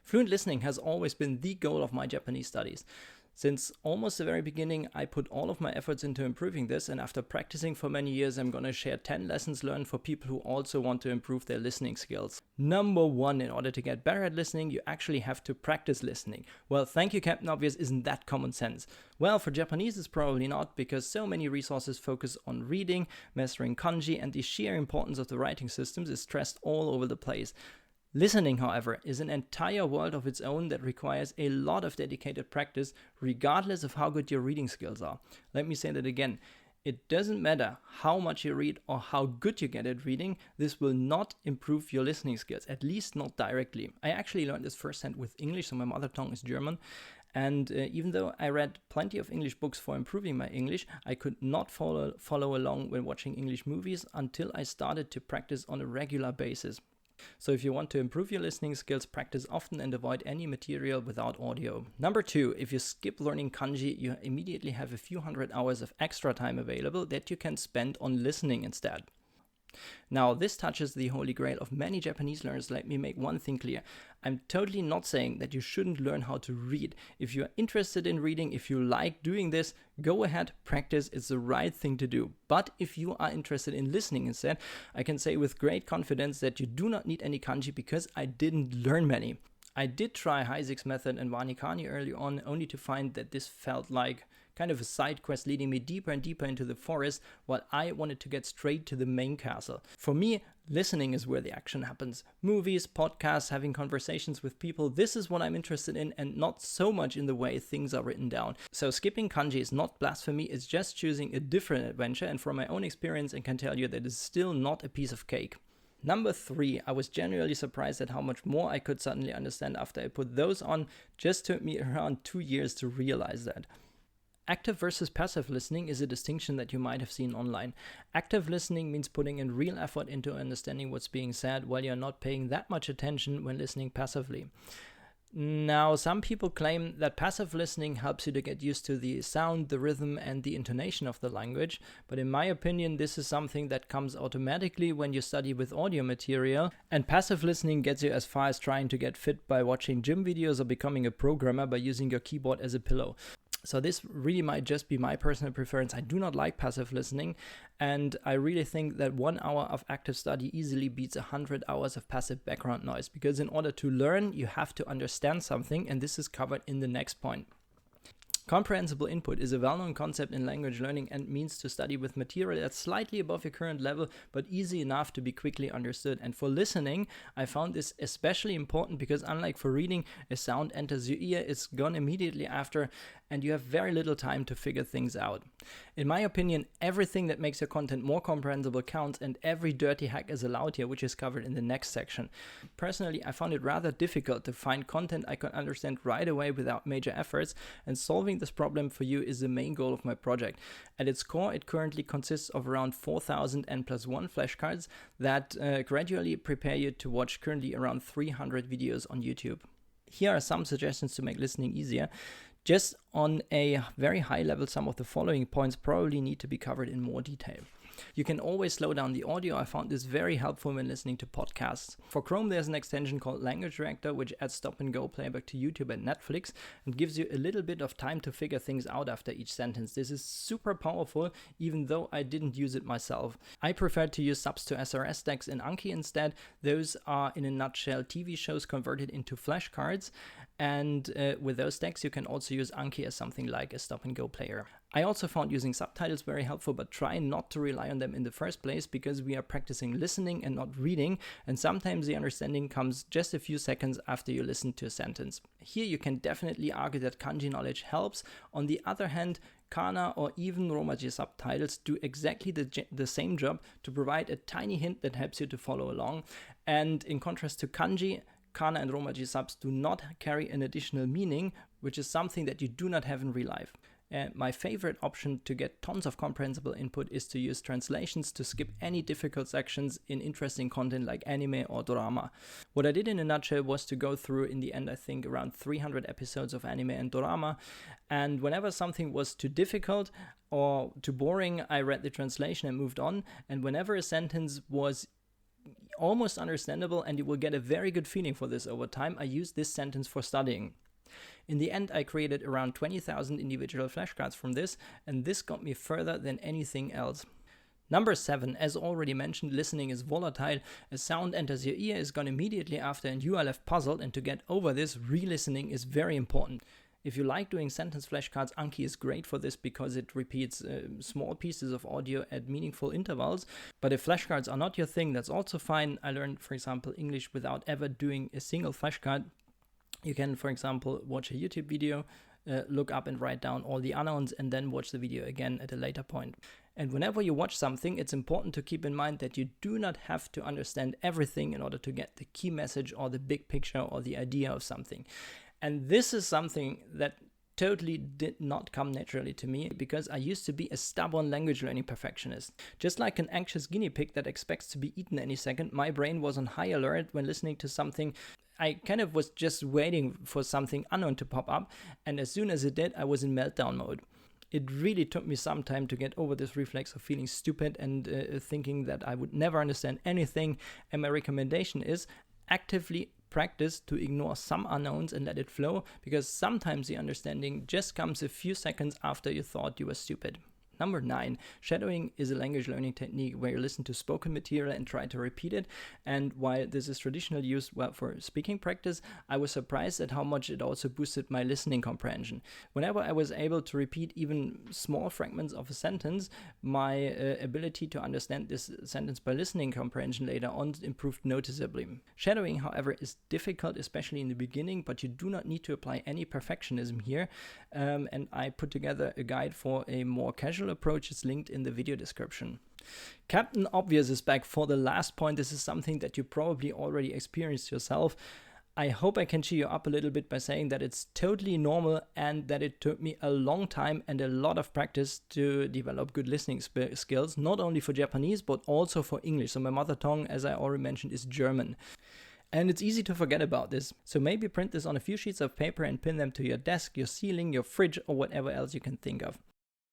Fluent listening has always been the goal of my Japanese studies. Since almost the very beginning, I put all of my efforts into improving this, and after practicing for many years, I'm gonna share 10 lessons learned for people who also want to improve their listening skills. Number 1, in order to get better at listening, you actually have to practice listening. Well, thank you, Captain Obvious, isn't that common sense? Well, for Japanese, it's probably not, because so many resources focus on reading, mastering kanji, and the sheer importance of the writing systems is stressed all over the place. Listening, however, is an entire world of its own that requires a lot of dedicated practice, regardless of how good your reading skills are. Let me say that again. It doesn't matter how much you read or how good you get at reading, this will not improve your listening skills, at least not directly. I actually learned this firsthand with English, so my mother tongue is German. And even though I read plenty of English books for improving my English, I could not follow along when watching English movies until I started to practice on a regular basis. So if you want to improve your listening skills, practice often and avoid any material without audio. Number 2, if you skip learning kanji, you immediately have a few hundred hours of extra time available that you can spend on listening instead. Now, this touches the holy grail of many Japanese learners. Let me make one thing clear. I'm totally not saying that you shouldn't learn how to read. If you're interested in reading, if you like doing this, go ahead, practice. It's the right thing to do. But if you are interested in listening instead, I can say with great confidence that you do not need any kanji because I didn't learn many. I did try Heisig's method and Wanikani early on, only to find that this felt like kind of a side quest leading me deeper and deeper into the forest, while I wanted to get straight to the main castle. For me, listening is where the action happens. Movies, podcasts, having conversations with people, this is what I'm interested in, and not so much in the way things are written down. So skipping kanji is not blasphemy, it's just choosing a different adventure, and from my own experience I can tell you that it's still not a piece of cake. Number 3, I was genuinely surprised at how much more I could suddenly understand after I put those on. Just took me around 2 years to realize that. Active versus passive listening is a distinction that you might have seen online. Active listening means putting in real effort into understanding what's being said, while you're not paying that much attention when listening passively. Now, some people claim that passive listening helps you to get used to the sound, the rhythm, and the intonation of the language, but in my opinion, this is something that comes automatically when you study with audio material, and passive listening gets you as far as trying to get fit by watching gym videos or becoming a programmer by using your keyboard as a pillow. So this really might just be my personal preference. I do not like passive listening, and I really think that 1 hour of active study easily beats 100 hours of passive background noise, because in order to learn, you have to understand something, and this is covered in the next point. Comprehensible input is a well-known concept in language learning and means to study with material that's slightly above your current level, but easy enough to be quickly understood. And for listening, I found this especially important because unlike for reading, a sound enters your ear, it's gone immediately after, and you have very little time to figure things out. In my opinion, everything that makes your content more comprehensible counts, and every dirty hack is allowed here, which is covered in the next section. Personally, I found it rather difficult to find content I could understand right away without major efforts, and solving this problem for you is the main goal of my project. At its core, it currently consists of around 4,000 N+1 flashcards that gradually prepare you to watch currently around 300 videos on YouTube. Here are some suggestions to make listening easier. Just on a very high level, some of the following points probably need to be covered in more detail. You can always slow down the audio. I found this very helpful when listening to podcasts. For Chrome, there's an extension called Language Reactor, which adds stop-and-go playback to YouTube and Netflix and gives you a little bit of time to figure things out after each sentence. This is super powerful, even though I didn't use it myself. I prefer to use subs to SRS decks in Anki instead. Those are, in a nutshell, TV shows converted into flashcards. And with those decks, you can also use Anki as something like a stop-and-go player. I also found using subtitles very helpful, but try not to rely on them in the first place because we are practicing listening and not reading, and sometimes the understanding comes just a few seconds after you listen to a sentence. Here you can definitely argue that kanji knowledge helps. On the other hand, Kana or even roumaji subtitles do exactly the same job to provide a tiny hint that helps you to follow along. And in contrast to kanji, Kana and roumaji subs do not carry an additional meaning, which is something that you do not have in real life. My favorite option to get tons of comprehensible input is to use translations to skip any difficult sections in interesting content like anime or drama. What I did in a nutshell was to go through, in the end, I think around 300 episodes of anime and drama, and whenever something was too difficult or too boring, I read the translation and moved on, and whenever a sentence was almost understandable, and you will get a very good feeling for this over time. I used this sentence for studying. In the end, I created around 20,000 individual flashcards from this, and this got me further than anything else. Number 7, as already mentioned, listening is volatile. A sound enters your ear, is gone immediately after, and you are left puzzled, and to get over this, re-listening is very important. If you like doing sentence flashcards, Anki is great for this because it repeats small pieces of audio at meaningful intervals. But if flashcards are not your thing, that's also fine. I learned, for example, English without ever doing a single flashcard. You can, for example, watch a YouTube video, look up and write down all the unknowns, and then watch the video again at a later point. And whenever you watch something, it's important to keep in mind that you do not have to understand everything in order to get the key message or the big picture or the idea of something. And this is something that totally did not come naturally to me, because I used to be a stubborn language learning perfectionist. Just like an anxious guinea pig that expects to be eaten any second, my brain was on high alert when listening to something. I kind of was just waiting for something unknown to pop up, and as soon as it did, I was in meltdown mode. It really took me some time to get over this reflex of feeling stupid and thinking that I would never understand anything, and my recommendation is actively practice to ignore some unknowns and let it flow, because sometimes the understanding just comes a few seconds after you thought you were stupid. Number 9, shadowing is a language learning technique where you listen to spoken material and try to repeat it. And while this is traditionally used for speaking practice, I was surprised at how much it also boosted my listening comprehension. Whenever I was able to repeat even small fragments of a sentence, my ability to understand this sentence by listening comprehension later on improved noticeably. Shadowing, however, is difficult, especially in the beginning, but you do not need to apply any perfectionism here. And I put together a guide for a more casual approach. Is linked in the video description. Captain Obvious is back for the last point. This is something that you probably already experienced yourself. I hope I can cheer you up a little bit by saying that it's totally normal and that it took me a long time and a lot of practice to develop good listening skills, not only for Japanese but also for English. So my mother tongue, as I already mentioned, is German. And it's easy to forget about this. So maybe print this on a few sheets of paper and pin them to your desk, your ceiling, your fridge, or whatever else you can think of.